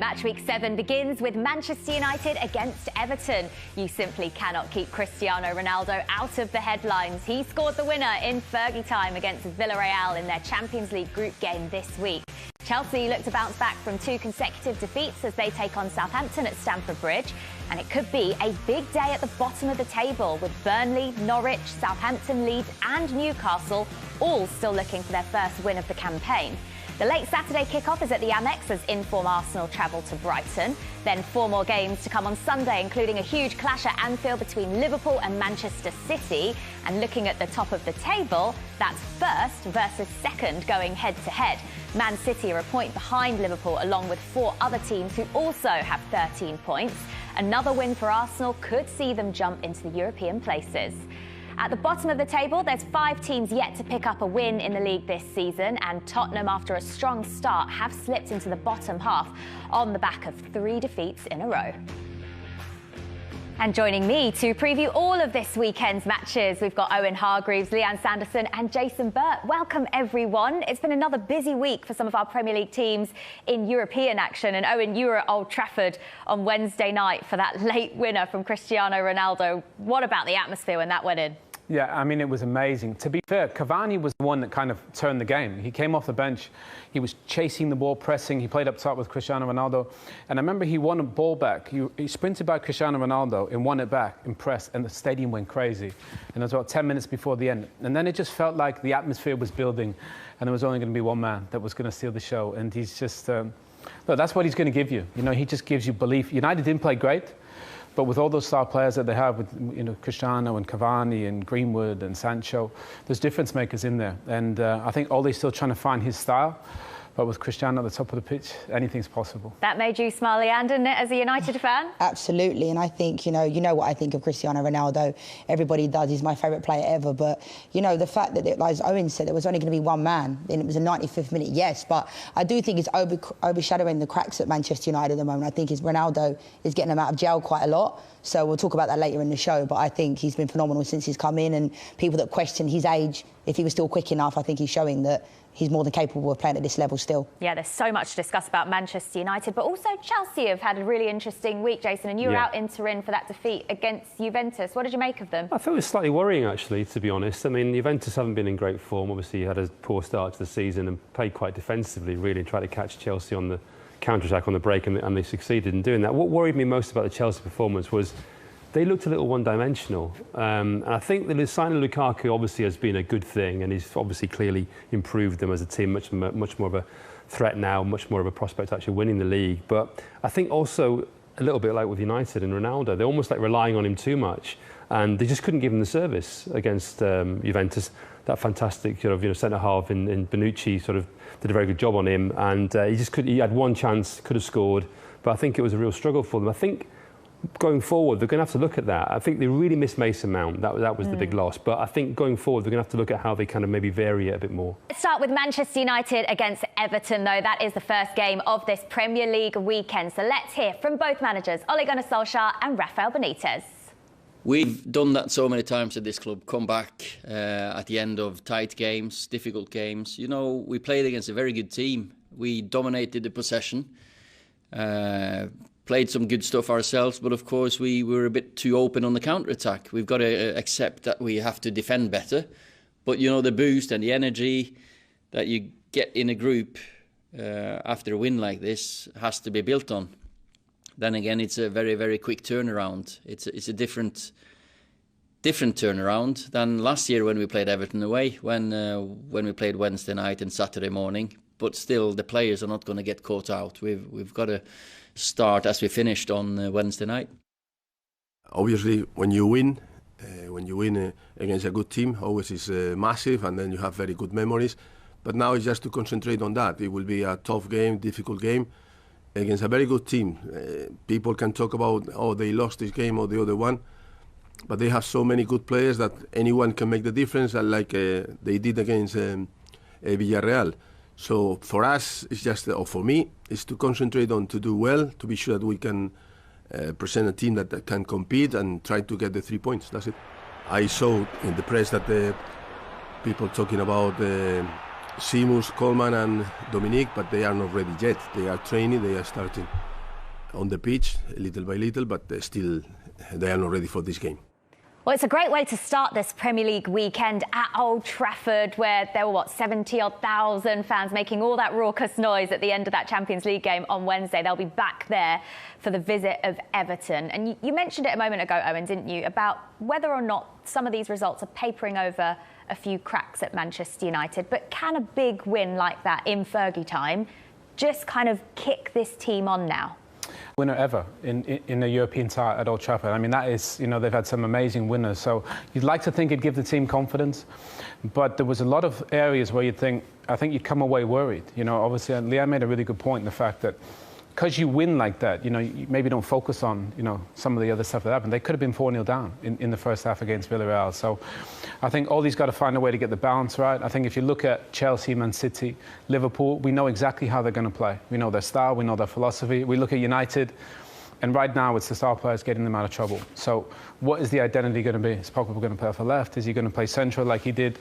Match week 7 begins with Manchester United against Everton. You simply cannot keep Cristiano Ronaldo out of the headlines. He scored the winner in Fergie time against Villarreal in their Champions League group game this week. Chelsea look to bounce back from 2 consecutive defeats as they take on Southampton at Stamford Bridge. And it could be a big day at the bottom of the table with Burnley, Norwich, Southampton, Leeds and Newcastle all still looking for their first win of the campaign. The late Saturday kick-off is at the Amex as in-form Arsenal travel to Brighton. Then 4 more games to come on Sunday, including a huge clash at Anfield between Liverpool and Manchester City. And looking at the top of the table, that's first versus second going head-to-head. Man City are a point behind Liverpool, along with 4 other teams who also have 13 points. Another win for Arsenal could see them jump into the European places. At the bottom of the table, there's 5 teams yet to pick up a win in the league this season, and Tottenham, after a strong start, have slipped into the bottom half on the back of 3 defeats in a row. And joining me to preview all of this weekend's matches, we've got Owen Hargreaves, Leanne Sanderson and Jason Burt. Welcome, everyone. It's been another busy week for some of our Premier League teams in European action. And Owen, you were at Old Trafford on Wednesday night for that late winner from Cristiano Ronaldo. What about the atmosphere when that went in? Yeah, I mean, it was amazing. To be fair, Cavani was the one that kind of turned the game. He came off the bench. He was chasing the ball, pressing. He played up top with Cristiano Ronaldo. And I remember he won a ball back. He sprinted by Cristiano Ronaldo and won it back and pressed, and the stadium went crazy. And it was about 10 minutes before the end. And then it just felt like the atmosphere was building, and there was only going to be one man that was going to steal the show. And he's just... look, that's what he's going to give you. You know, he just gives you belief. United didn't play great. But with all those star players that they have, with Cristiano and Cavani and Greenwood and Sancho, there's difference makers in there. And I think Ole's still trying to find his style. But with Cristiano at the top of the pitch, anything's possible. That made you smile, Leanne, didn't it, as a United fan? Absolutely. And I think, you know what I think of Cristiano Ronaldo. Everybody does. He's my favourite player ever. But, you know, the fact that, as Owen said, there was only going to be one man, and it was a 95th minute, yes. But I do think it's overshadowing the cracks at Manchester United at the moment. I think Ronaldo is getting them out of jail quite a lot. So we'll talk about that later in the show. But I think he's been phenomenal since he's come in. And people that question his age, if he was still quick enough, I think he's showing that he's more than capable of playing at this level still. Yeah, there's so much to discuss about Manchester United, but also Chelsea have had a really interesting week, Jason, and you were out in Turin for that defeat against Juventus. What did you make of them? I thought it was slightly worrying, actually, to be honest. I mean, Juventus haven't been in great form. Obviously, you had a poor start to the season and played quite defensively, really, and tried to catch Chelsea on the counter-attack on the break, and they succeeded in doing that. What worried me most about the Chelsea performance was they looked a little one-dimensional. And I think the signing of Lukaku obviously has been a good thing, and he's obviously clearly improved them as a team, much more of a threat now, much more of a prospect to actually winning the league. But I think also a little bit like with United and Ronaldo, they're almost like relying on him too much, and they just couldn't give him the service against Juventus. That fantastic centre-half in Bonucci sort of did a very good job on him, and he had one chance, could have scored, but I think it was a real struggle for them. I think going forward, they're going to have to look at that. I think they really missed Mason Mount. That was the big loss. But I think going forward, they're going to have to look at how they kind of maybe vary it a bit more. Let's start with Manchester United against Everton, though. That is the first game of this Premier League weekend. So let's hear from both managers, Ole And Rafael and Rafael Benitez. We've done that so many times at this club, come back at the end of tight games, difficult games. You know, we played against a very good team. We dominated the possession. Played some good stuff ourselves, but of course we were a bit too open on the counter-attack. We've got to accept that we have to defend better. But, you know, the boost and the energy that you get in a group after a win like this has to be built on. Then again, it's a very, very quick turnaround. It's a different turnaround than last year when we played Everton away, when we played Wednesday night and Saturday morning. But still, the players are not going to get caught out. We've got to start as we finished on Wednesday night. Obviously, when you win against a good team, always is massive, and then you have very good memories. But now it's just to concentrate on that. It will be a tough game, difficult game against a very good team. People can talk about, oh, they lost this game or the other one, but they have so many good players that anyone can make the difference, like they did against Villarreal. So for us, it's just, or for me, is to concentrate on to do well, to be sure that we can present a team that can compete and try to get the 3 points. That's it. I saw in the press that the people talking about Seamus, Coleman and Dominic, but they are not ready yet. They are training, they are starting on the pitch little by little, but still they are not ready for this game. Well, it's a great way to start this Premier League weekend at Old Trafford, where there were, 70-odd thousand fans making all that raucous noise at the end of that Champions League game on Wednesday. They'll be back there for the visit of Everton. And you mentioned it a moment ago, Owen, didn't you, about whether or not some of these results are papering over a few cracks at Manchester United. But can a big win like that in Fergie time just kind of kick this team on now? Winner ever in a European tie at Old Trafford. I mean, that is, they've had some amazing winners. So you'd like to think it'd give the team confidence, but there was a lot of areas where I think you'd come away worried. Obviously, Leanne made a really good point in the fact that because you win like that, you maybe don't focus on, some of the other stuff that happened. They could have been 4-0 down in the first half against Villarreal. So I think Ole's got to find a way to get the balance right. I think if you look at Chelsea, Man City, Liverpool, we know exactly how they're going to play. We know their style, we know their philosophy. We look at United, and right now it's the star players getting them out of trouble. So what is the identity going to be? Is Pogba going to play off the left? Is he going to play central like he did?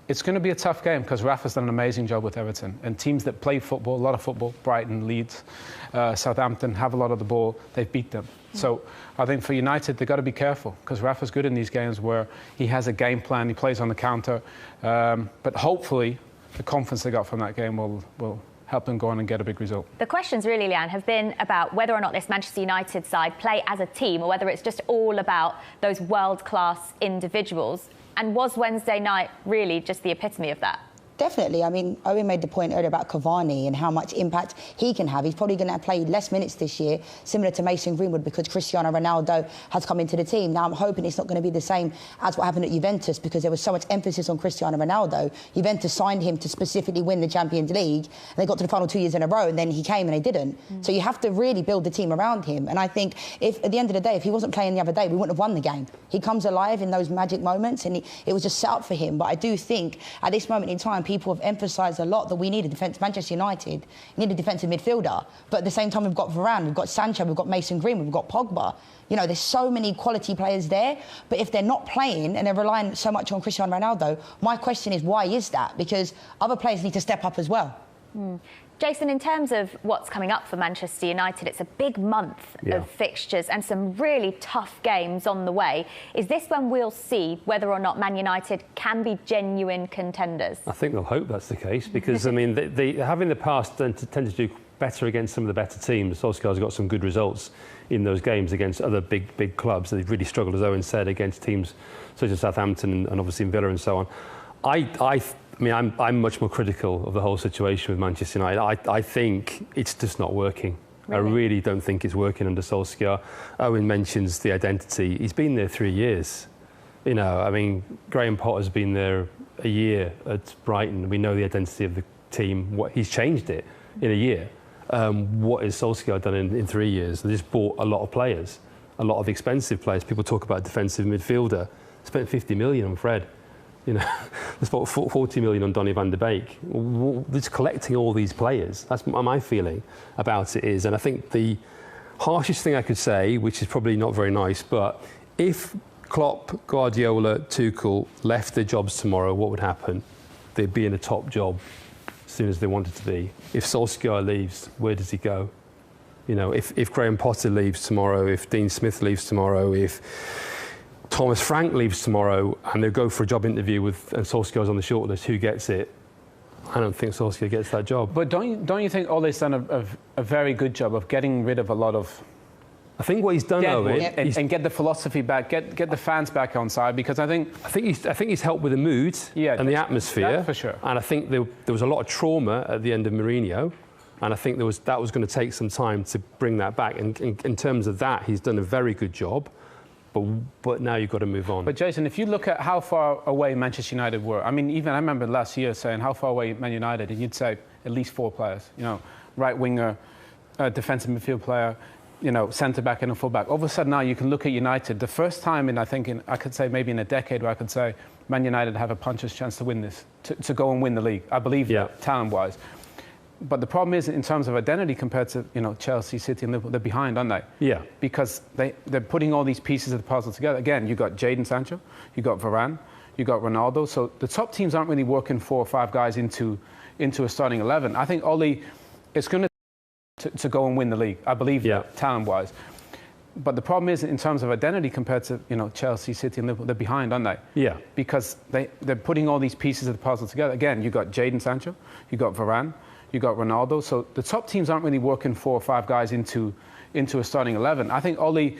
It's going to be a tough game because Rafa's done an amazing job with Everton. And teams that play football, a lot of football, Brighton, Leeds, Southampton, have a lot of the ball, they've beat them. So I think for United, they've got to be careful because Rafa's good in these games where he has a game plan, he plays on the counter. But hopefully, the confidence they got from that game will help them go on and get a big result. The questions really, Leanne, have been about whether or not this Manchester United side play as a team or whether it's just all about those world-class individuals. And was Wednesday night really just the epitome of that? Definitely. I mean, Owen made the point earlier about Cavani and how much impact he can have. He's probably going to play less minutes this year, similar to Mason Greenwood, because Cristiano Ronaldo has come into the team. Now, I'm hoping it's not going to be the same as what happened at Juventus, because there was so much emphasis on Cristiano Ronaldo. Juventus signed him to specifically win the Champions League, and they got to the final 2 years in a row, and then he came and they didn't. So you have to really build the team around him. And I think if, at the end of the day, if he wasn't playing the other day, we wouldn't have won the game. He comes alive in those magic moments, and it was just set up for him. But I do think at this moment in time, people have emphasised a lot that we need a defence. Manchester United need a defensive midfielder, but at the same time we've got Varane, we've got Sancho, we've got Mason Greenwood, we've got Pogba. There's so many quality players there, but if they're not playing and they're relying so much on Cristiano Ronaldo, my question is, why is that? Because other players need to step up as well. Jason, in terms of what's coming up for Manchester United, it's a big month of fixtures and some really tough games on the way. Is this when we'll see whether or not Man United can be genuine contenders? I think they'll hope that's the case because, I mean, they have in the past tend to do better against some of the better teams. Solskjaer's got some good results in those games against other big clubs. They've really struggled, as Owen said, against teams such as Southampton and obviously Villa and so on. I mean, I'm much more critical of the whole situation with Manchester United. I think it's just not working. Really? I really don't think it's working under Solskjaer. Owen mentions the identity. He's been there 3 years. I mean, Graham Potter's been there a year at Brighton. We know the identity of the team. He's changed it in a year. What has Solskjaer done in 3 years? They just bought a lot of players, a lot of expensive players. People talk about defensive midfielder. Spent 50 million on Fred. They spent 40 million on Donny van de Beek. Just collecting all these players. That's what my feeling about it is. And I think the harshest thing I could say, which is probably not very nice, but if Klopp, Guardiola, Tuchel left their jobs tomorrow, what would happen? They'd be in a top job as soon as they wanted to be. If Solskjaer leaves, where does he go? If Graham Potter leaves tomorrow, if Dean Smith leaves tomorrow, if Thomas Frank leaves tomorrow and they go for a job interview and Solskjaer's on the shortlist, who gets it? I don't think Solskjaer gets that job. But don't you think Ole's done a very good job of getting rid of a lot of... I think what he's done, Owen, and get the philosophy back, get the fans back on side, because I think he's helped with the mood and the atmosphere. That's for sure. And I think there was a lot of trauma at the end of Mourinho, and I think that was going to take some time to bring that back. And in terms of that, he's done a very good job. But now you've got to move on. But Jason, if you look at how far away Manchester United were, I mean, even I remember last year saying how far away Man United, and you'd say at least 4 players. Right winger, defensive midfield player, centre back and a full back. All of a sudden now you can look at United. The first time I could say maybe in a decade where I could say Man United have a puncher's chance to win this, to go and win the league. I believe that, talent-wise. But the problem is, in terms of identity, compared to Chelsea, City, and Liverpool, they're behind, aren't they? Yeah. Because they're putting all these pieces of the puzzle together. Again, you got Jadon Sancho, you got Varane, you got Ronaldo. So the top teams aren't really working 4 or 5 guys into a starting 11. I think Ole is going to go and win the league. I believe that, talent-wise. But the problem is, in terms of identity, compared to Chelsea, City, and Liverpool, they're behind, aren't they? Yeah. Because they're putting all these pieces of the puzzle together. Again, you got Jadon Sancho, you got Varane, you got Ronaldo. So the top teams aren't really working 4 or 5 guys into a starting 11. I think Ole,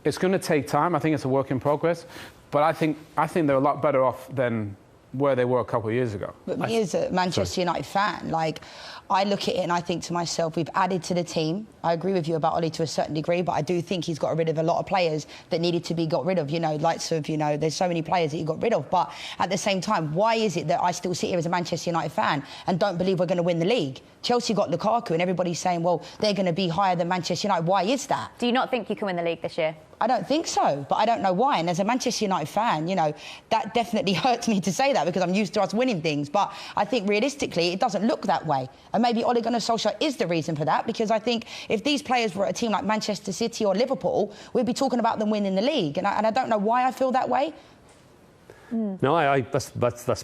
it's going to take time. I think it's a work in progress. But I think they're a lot better off than where they were a couple of years ago. But me as a Manchester United fan, like, I look at it and I think to myself, we've added to the team. I agree with you about Ole to a certain degree, but I do think he's got rid of a lot of players that needed to be got rid of, likes of, there's so many players that he got rid of. But at the same time, why is it that I still sit here as a Manchester United fan and don't believe we're going to win the league? Chelsea got Lukaku and everybody's saying, well, they're going to be higher than Manchester United. Why is that? Do you not think you can win the league this year? I don't think so, but I don't know why. And as a Manchester United fan, that definitely hurts me to say that because I'm used to us winning things. But I think realistically, it doesn't look that way. And maybe Ole Gunnar Solskjaer is the reason for that, because I think if these players were at a team like Manchester City or Liverpool, we'd be talking about them winning the league. And I don't know why I feel that way. No, that's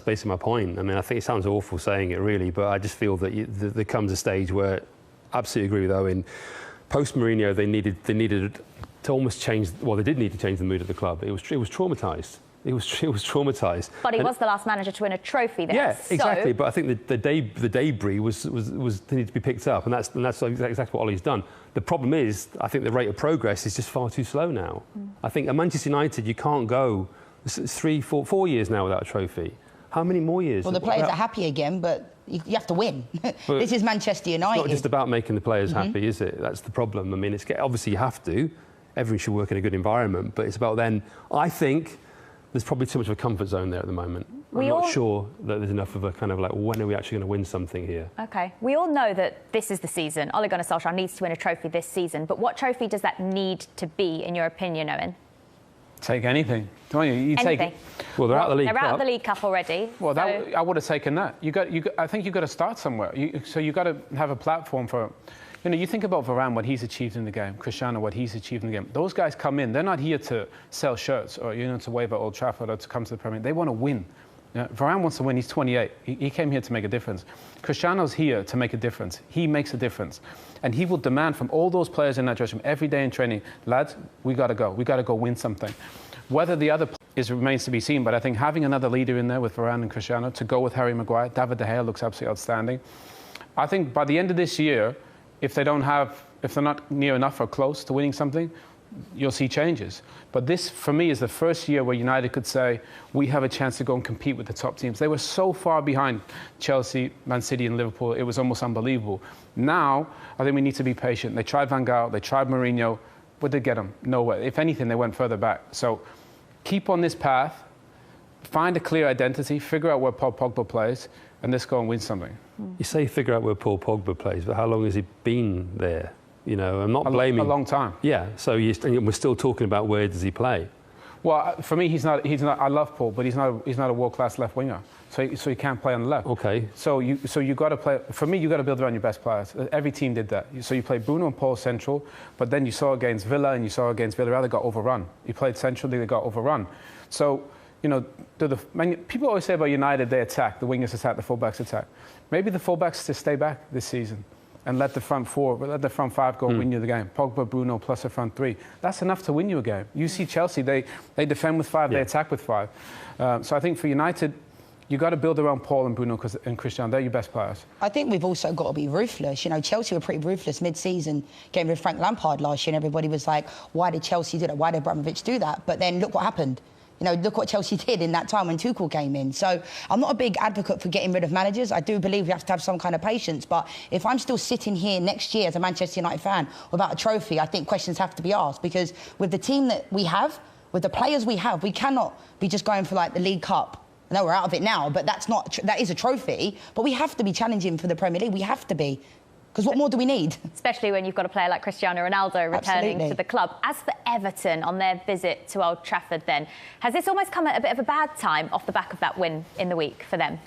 basically my point. I mean, I think it sounds awful saying it, really, but I just feel that there comes a stage where, I absolutely agree with Owen, post Mourinho, they needed to almost change. Well, they did need to change the mood of the club. It was traumatised. It was traumatised. But he was the last manager to win a trophy there. Yeah, exactly. But I think the debris was needed to be picked up, and that's exactly what Ole's done. The problem is, I think the rate of progress is just far too slow now. I think at Manchester United, you can't go 3, 4 years now without a trophy. How many more years? Well, the players are happy again, but you have to win. This is Manchester United. It's not just about making the players happy, is it? That's the problem. I mean, obviously you have to. Everyone should work in a good environment, but it's about then. I think there's probably too much of a comfort zone there at the moment. I'm not sure that there's enough of a kind of like, when are we actually going to win something here? OK. We all know that this is the season. Ole Gunnar Solskjaer needs to win a trophy this season. But what trophy does that need to be, in your opinion, Owen? Take anything. Don't you? You take it. Well, they're out of the League Cup. They're out of the League Cup already. Well, I would have taken that. I think you've got to start somewhere. So you've got to have a platform for... You think about Varane, what he's achieved in the game, Cristiano, what he's achieved in the game. Those guys come in, they're not here to sell shirts or, to wave at Old Trafford or to come to the Premier League. They want to win. Varane wants to win. He's 28. He came here to make a difference. Cristiano's here to make a difference. He makes a difference. And he will demand from all those players in that dressing room every day in training, lads, we got to go. We got to go win something. Whether the other remains to be seen, but I think having another leader in there with Varane and Cristiano to go with Harry Maguire, David De Gea looks absolutely outstanding. I think by the end of this year, if they're not near enough or close to winning something, you'll see changes. But this, for me, is the first year where United could say, we have a chance to go and compete with the top teams. They were so far behind Chelsea, Man City and Liverpool, it was almost unbelievable. Now, I think we need to be patient. They tried Van Gaal, they tried Mourinho. What did they get them? Nowhere. If anything, they went further back. So keep on this path, find a clear identity, figure out where Paul Pogba plays, and let's go and win something. You say figure out where Paul Pogba plays, but how long has he been there? I'm not blaming... A long time. Yeah, so we're still talking about where does he play? Well, for me, he's not. I love Paul, but he's not a world-class left winger. So he can't play on the left. Okay. So you got to play. For me, you got to build around your best players. Every team did that. So you played Bruno and Paul central, but then you saw against Villa and you saw against Villarreal they got overrun. You played centrally, they got overrun. So people always say about United they attack, the wingers attack, the fullbacks attack. Maybe the fullbacks just stay back this season and let the front five go and win you the game. Pogba, Bruno plus a front three. That's enough to win you a game. You see Chelsea, they defend with 5, they attack with 5. So I think for United, you got to build around Paul and Bruno and Cristiano. They're your best players. I think we've also got to be ruthless. Chelsea were pretty ruthless mid-season, getting rid of Frank Lampard last year, and everybody was like, why did Chelsea do that? Why did Abramovich do that? But then look what happened. Look what Chelsea did in that time when Tuchel came in. So I'm not a big advocate for getting rid of managers. I do believe we have to have some kind of patience. But if I'm still sitting here next year as a Manchester United fan without a trophy, I think questions have to be asked. Because with the team that we have, with the players we have, we cannot be just going for like the League Cup. I know we're out of it now, but that is a trophy. But we have to be challenging for the Premier League. We have to be. Because what more do we need? Especially when you've got a player like Cristiano Ronaldo returning to the club. As for Everton, on their visit to Old Trafford then, has this almost come at a bit of a bad time off the back of that win in the week for them?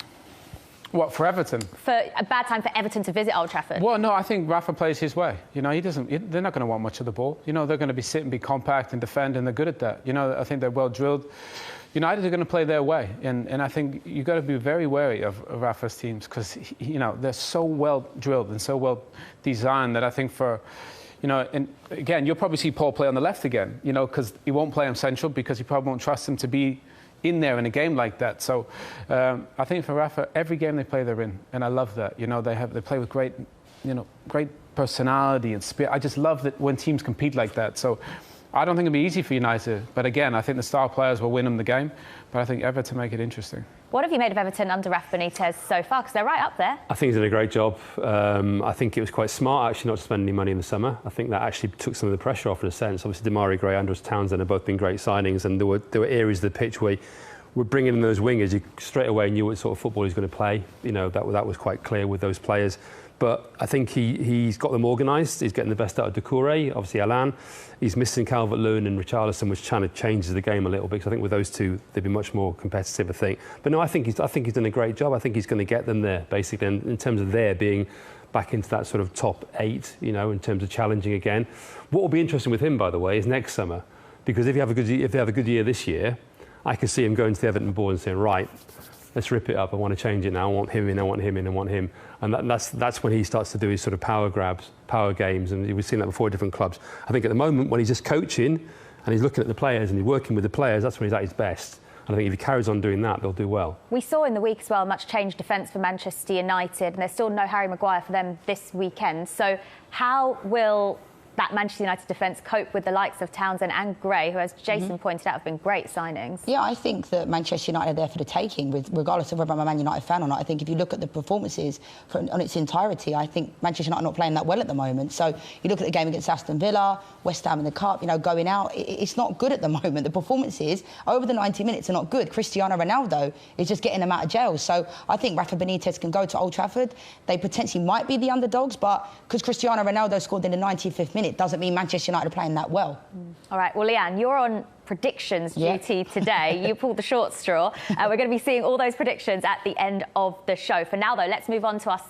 What, for Everton? For a bad time for Everton to visit Old Trafford? Well, no, I think Rafa plays his way. They're not going to want much of the ball. They're going to be sit and be compact and defend, and they're good at that. I think they're well drilled. United are going to play their way, and I think you've got to be very wary of Rafa's teams because, they're so well drilled and so well designed that I think and again, you'll probably see Paul play on the left again, because he won't play him central because he probably won't trust him to be in there in a game like that. So I think for Rafa, every game they play, they're in, and I love that. They play with great personality and spirit. I just love that when teams compete like that. So I don't think it'll be easy for United, but again, I think the star players will win them the game. But I think Everton make it interesting. What have you made of Everton under Rafa Benitez so far? Because they're right up there. I think he's done a great job. I think it was quite smart actually not to spend any money in the summer. I think that actually took some of the pressure off in a sense. Obviously, Demarai Gray, Andros Townsend have both been great signings, and there were areas of the pitch where we're bringing in those wingers. You straight away knew what sort of football he's going to play. That was quite clear with those players. But I think he's got them organised. He's getting the best out of Doucouré, obviously Alan. He's missing Calvert-Lewin and Richarlison, which kind of changes the game a little bit. Because I think with those two, they'd be much more competitive, I think. But no, I think he's done a great job. I think he's going to get them there, basically, in terms of their being back into that sort of top 8, in terms of challenging again. What will be interesting with him, by the way, is next summer. Because if they have a good year this year, I could see him going to the Everton board and saying, right, let's rip it up. I want to change it now. I want him in. I want him in. I want him. And that's when he starts to do his sort of power grabs, power games. And we've seen that before at different clubs. I think at the moment when he's just coaching and he's looking at the players and he's working with the players, that's when he's at his best. And I think if he carries on doing that, they'll do well. We saw in the week as well much changed defence for Manchester United, and there's still no Harry Maguire for them this weekend. So how will that Manchester United defence cope with the likes of Townsend and Gray, who, as Jason pointed out, have been great signings? Yeah, I think that Manchester United are there for the taking, regardless of whether I'm a Man United fan or not. I think if you look at the performances on its entirety, I think Manchester United are not playing that well at the moment. So you look at the game against Aston Villa, West Ham in the Cup, going out, it's not good at the moment. The performances over the 90 minutes are not good. Cristiano Ronaldo is just getting them out of jail. So I think Rafa Benitez can go to Old Trafford. They potentially might be the underdogs, but because Cristiano Ronaldo scored in the 95th minute doesn't mean Manchester United are playing that well. All right, well, Leanne, you're on predictions duty today. You pulled the short straw. We're going to be seeing all those predictions at the end of the show. For now, though, let's move on to our